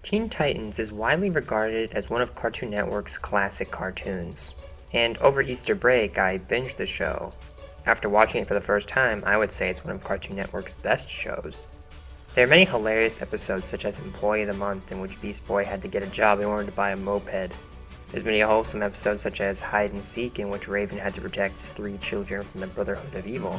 Teen Titans is widely regarded as one of Cartoon Network's classic cartoons, and over Easter break I binged the show. After watching it for the first time, I would say it's one of Cartoon Network's best shows. There are many hilarious episodes such as Employee of the Month, in which Beast Boy had to get a job in order to buy a moped. There's many wholesome episodes such as Hide and Seek, in which Raven had to protect 3 children from the Brotherhood of Evil.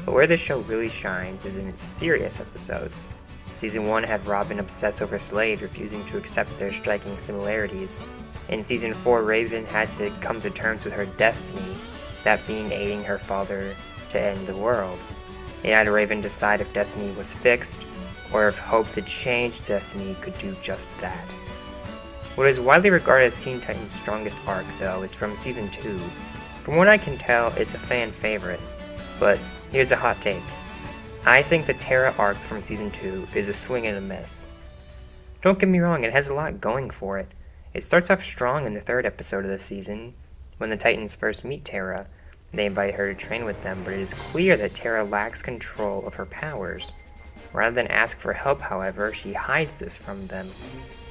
But where this show really shines is in its serious episodes. Season 1 had Robin obsess over Slade, refusing to accept their striking similarities. In Season 4, Raven had to come to terms with her destiny, that being aiding her father to end the world. It had Raven decide if destiny was fixed, or if hope to change destiny could do just that. What is widely regarded as Teen Titans' strongest arc, though, is from Season 2. From what I can tell, it's a fan favorite, but here's a hot take. I think the Terra Ark from Season 2 is a swing and a miss. Don't get me wrong, it has a lot going for it. It starts off strong in the 3rd episode of the season, when the Titans first meet Terra. They invite her to train with them, but it is clear that Terra lacks control of her powers. Rather than ask for help, however, she hides this from them.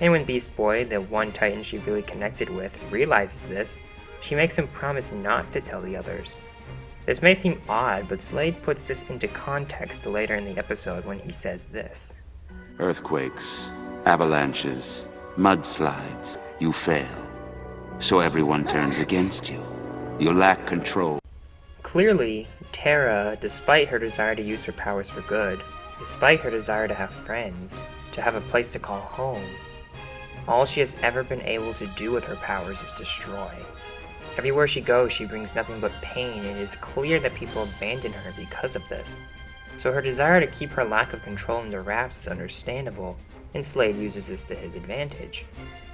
And when Beast Boy, the one Titan she really connected with, realizes this, she makes him promise not to tell the others. This may seem odd, but Slade puts this into context later in the episode when he says this. Earthquakes, avalanches, mudslides. You fail. So everyone turns against you. You lack control. Clearly, Terra, despite her desire to use her powers for good, despite her desire to have friends, to have a place to call home, all she has ever been able to do with her powers is destroy. Everywhere she goes, she brings nothing but pain, and it is clear that people abandon her because of this. So her desire to keep her lack of control under wraps is understandable, and Slade uses this to his advantage.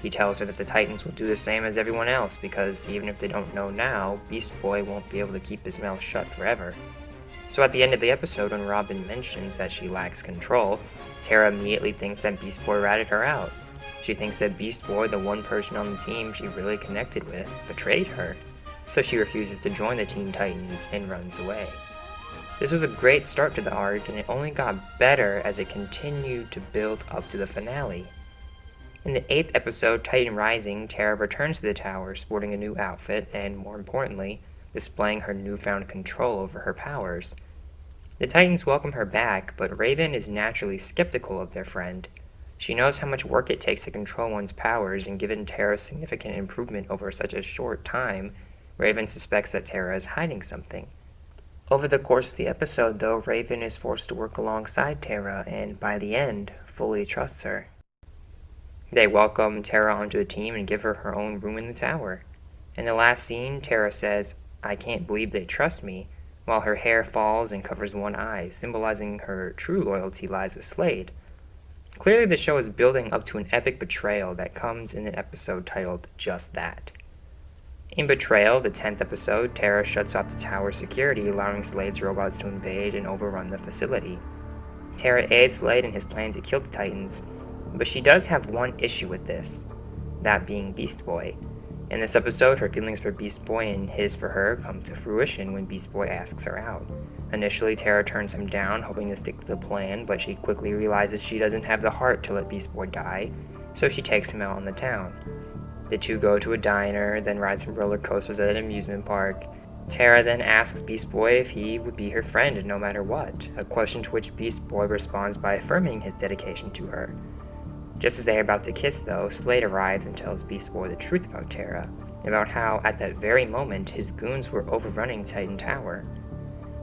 He tells her that the Titans will do the same as everyone else, because even if they don't know now, Beast Boy won't be able to keep his mouth shut forever. So at the end of the episode, when Robin mentions that she lacks control, Terra immediately thinks that Beast Boy ratted her out. She thinks that Beast Boy, the one person on the team she really connected with, betrayed her, so she refuses to join the Teen Titans and runs away. This was a great start to the arc, and it only got better as it continued to build up to the finale. In the 8th episode, Titan Rising, Terra returns to the tower sporting a new outfit and, more importantly, displaying her newfound control over her powers. The Titans welcome her back, but Raven is naturally skeptical of their friend. She knows how much work it takes to control one's powers, and given Terra's significant improvement over such a short time, Raven suspects that Terra is hiding something. Over the course of the episode, though, Raven is forced to work alongside Terra, and by the end, fully trusts her. They welcome Terra onto the team and give her her own room in the tower. In the last scene, Terra says, "I can't believe they trust me," while her hair falls and covers one eye, symbolizing her true loyalty lies with Slade. Clearly, the show is building up to an epic betrayal that comes in an episode titled Just That. In Betrayal, the 10th episode, Terra shuts off the tower's security, allowing Slade's robots to invade and overrun the facility. Terra aids Slade in his plan to kill the Titans, but she does have one issue with this, that being Beast Boy. In this episode, her feelings for Beast Boy and his for her come to fruition when Beast Boy asks her out. Initially, Terra turns him down, hoping to stick to the plan, but she quickly realizes she doesn't have the heart to let Beast Boy die, so she takes him out on the town. The two go to a diner, then ride some roller coasters at an amusement park. Terra then asks Beast Boy if he would be her friend no matter what, a question to which Beast Boy responds by affirming his dedication to her. Just as they are about to kiss, though, Slade arrives and tells Beast Boy the truth about Terra, about how, at that very moment, his goons were overrunning Titan Tower.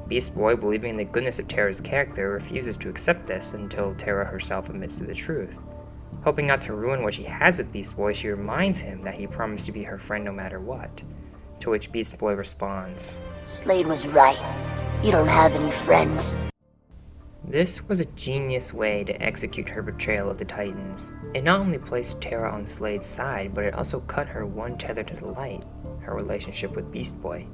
Beast Boy, believing in the goodness of Terra's character, refuses to accept this until Terra herself admits to the truth. Hoping not to ruin what she has with Beast Boy, she reminds him that he promised to be her friend no matter what, to which Beast Boy responds, "Slade was right. You don't have any friends." This was a genius way to execute her betrayal of the Titans. It not only placed Terra on Slade's side, but it also cut her one tether to the light, her relationship with Beast Boy.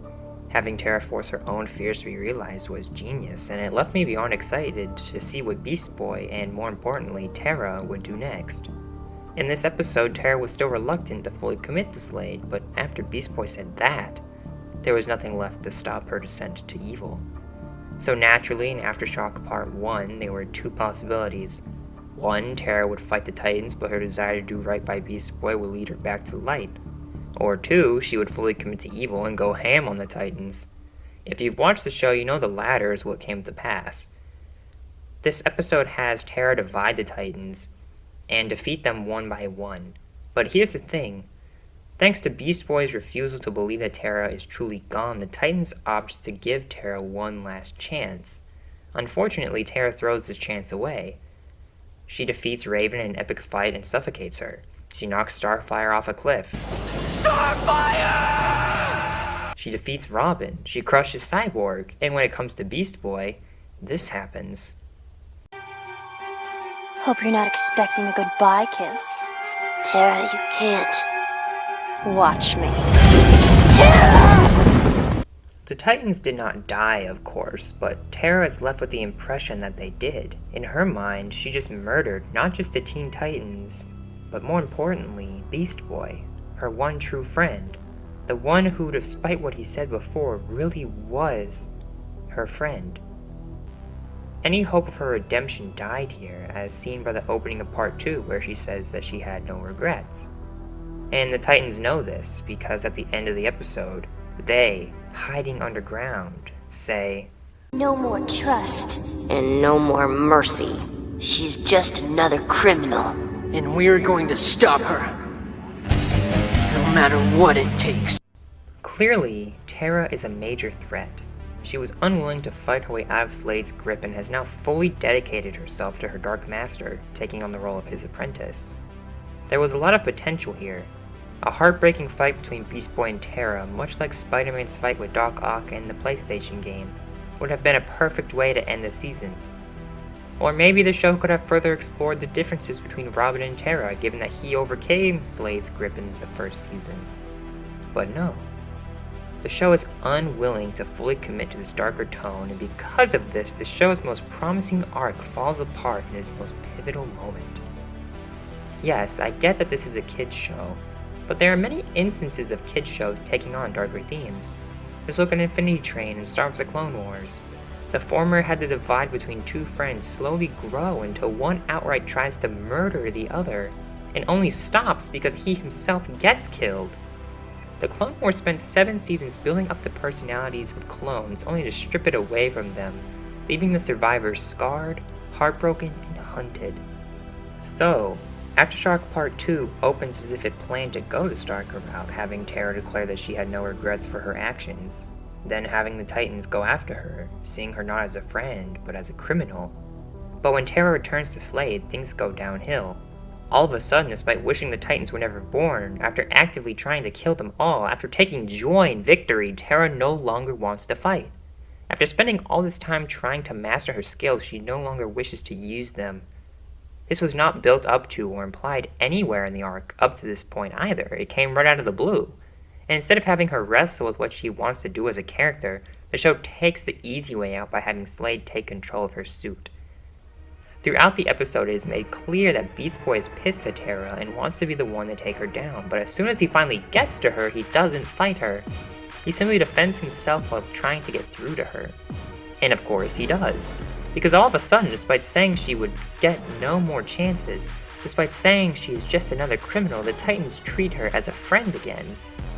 Having Terra force her own fears to be realized was genius, and it left me beyond excited to see what Beast Boy, and more importantly, Terra, would do next. In this episode, Terra was still reluctant to fully commit to Slade, but after Beast Boy said that, there was nothing left to stop her descent to evil. So naturally, in Aftershock Part 1, there were two possibilities. 1. Terra would fight the Titans, but her desire to do right by Beast Boy would lead her back to the light. Or 2. She would fully commit to evil and go ham on the Titans. If you've watched the show, you know the latter is what came to pass. This episode has Terra divide the Titans and defeat them one by one. But here's the thing. Thanks to Beast Boy's refusal to believe that Terra is truly gone, the Titans opts to give Terra one last chance. Unfortunately, Terra throws this chance away. She defeats Raven in an epic fight and suffocates her. She knocks Starfire off a cliff. Starfire! She defeats Robin. She crushes Cyborg. And when it comes to Beast Boy, this happens. Hope you're not expecting a goodbye kiss. Terra, you can't. Watch me. The Titans did not die, of course, but Terra is left with the impression that they did. In her mind, she just murdered not just the Teen Titans, but more importantly, Beast Boy, her one true friend. The one who, despite what he said before, really was her friend. Any hope of her redemption died here, as seen by the opening of Part 2, where she says that she had no regrets. And the Titans know this, because at the end of the episode, they, hiding underground, say, No more trust. And no more mercy. She's just another criminal. And we're going to stop her. No matter what it takes. Clearly, Terra is a major threat. She was unwilling to fight her way out of Slade's grip and has now fully dedicated herself to her Dark Master, taking on the role of his apprentice. There was a lot of potential here. A heartbreaking fight between Beast Boy and Terra, much like Spider-Man's fight with Doc Ock in the PlayStation game, would have been a perfect way to end the season. Or maybe the show could have further explored the differences between Robin and Terra, given that he overcame Slade's grip in the first season. But no. The show is unwilling to fully commit to this darker tone, and because of this, the show's most promising arc falls apart in its most pivotal moment. Yes, I get that this is a kids' show, but there are many instances of kids' shows taking on darker themes. Just look at Infinity Train and Star Wars The Clone Wars. The former had the divide between two friends slowly grow until one outright tries to murder the other, and only stops because he himself gets killed. The Clone Wars spent 7 seasons building up the personalities of clones only to strip it away from them, leaving the survivors scarred, heartbroken, and hunted. So, Aftershock Part 2 opens as if it planned to go this darker route, having Terra declare that she had no regrets for her actions, then having the Titans go after her, seeing her not as a friend, but as a criminal. But when Terra returns to Slade, things go downhill. All of a sudden, despite wishing the Titans were never born, after actively trying to kill them all, after taking joy in victory, Terra no longer wants to fight. After spending all this time trying to master her skills, she no longer wishes to use them. This was not built up to or implied anywhere in the arc up to this point either. It came right out of the blue. And instead of having her wrestle with what she wants to do as a character, the show takes the easy way out by having Slade take control of her suit. Throughout the episode, it is made clear that Beast Boy is pissed at Terra and wants to be the one to take her down, but as soon as he finally gets to her, he doesn't fight her. He simply defends himself while trying to get through to her. And of course he does. Because all of a sudden, despite saying she would get no more chances, despite saying she is just another criminal, the Titans treat her as a friend again.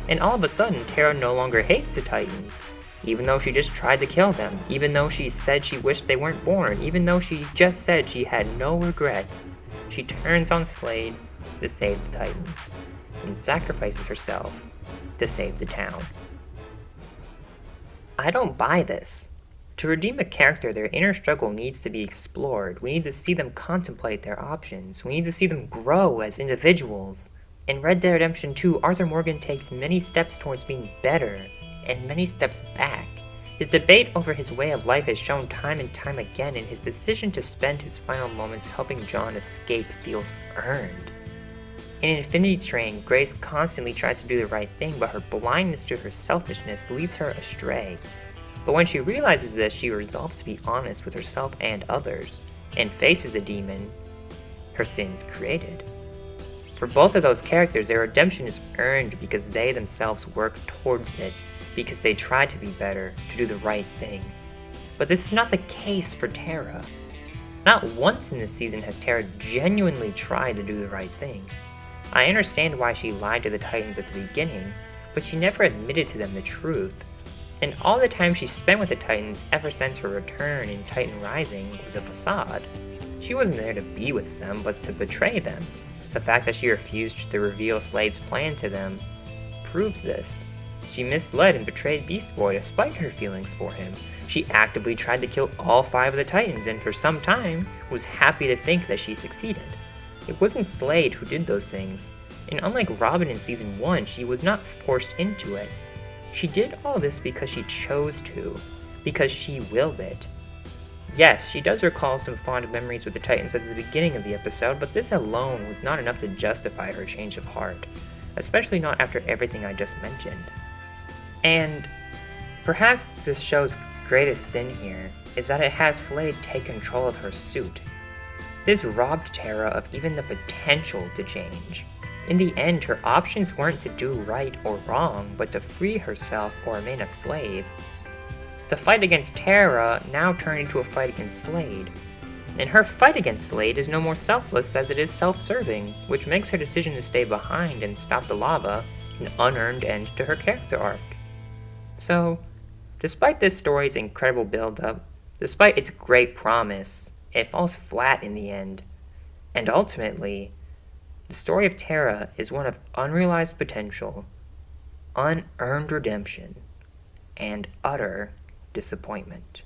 And all of a sudden, Terra no longer hates the Titans. Even though she just tried to kill them, even though she said she wished they weren't born, even though she just said she had no regrets, she turns on Slade to save the Titans, and sacrifices herself to save the town. I don't buy this. To redeem a character, their inner struggle needs to be explored. We need to see them contemplate their options. We need to see them grow as individuals. In Red Dead Redemption 2, Arthur Morgan takes many steps towards being better, and many steps back. His debate over his way of life is shown time and time again, and his decision to spend his final moments helping John escape feels earned. In Infinity Train, Grace constantly tries to do the right thing, but her blindness to her selfishness leads her astray. But when she realizes this, she resolves to be honest with herself and others, and faces the demon her sins created. For both of those characters, their redemption is earned because they themselves work towards it, because they try to be better, to do the right thing. But this is not the case for Terra. Not once in this season has Terra genuinely tried to do the right thing. I understand why she lied to the Titans at the beginning, but she never admitted to them the truth. And all the time she spent with the Titans ever since her return in Titan Rising was a facade. She wasn't there to be with them, but to betray them. The fact that she refused to reveal Slade's plan to them proves this. She misled and betrayed Beast Boy despite her feelings for him. She actively tried to kill all 5 of the Titans and for some time was happy to think that she succeeded. It wasn't Slade who did those things, and unlike Robin in Season 1, she was not forced into it. She did all this because she chose to, because she willed it. Yes, she does recall some fond memories with the Titans at the beginning of the episode, but this alone was not enough to justify her change of heart, especially not after everything I just mentioned. And perhaps this show's greatest sin here is that it has Slade take control of her suit. This robbed Terra of even the potential to change. In the end, her options weren't to do right or wrong, but to free herself or remain a slave. The fight against Terra now turned into a fight against Slade. And her fight against Slade is no more selfless as it is self-serving, which makes her decision to stay behind and stop the lava an unearned end to her character arc. So, despite this story's incredible build-up, despite its great promise, it falls flat in the end. And ultimately, the story of Terra is one of unrealized potential, unearned redemption, and utter disappointment.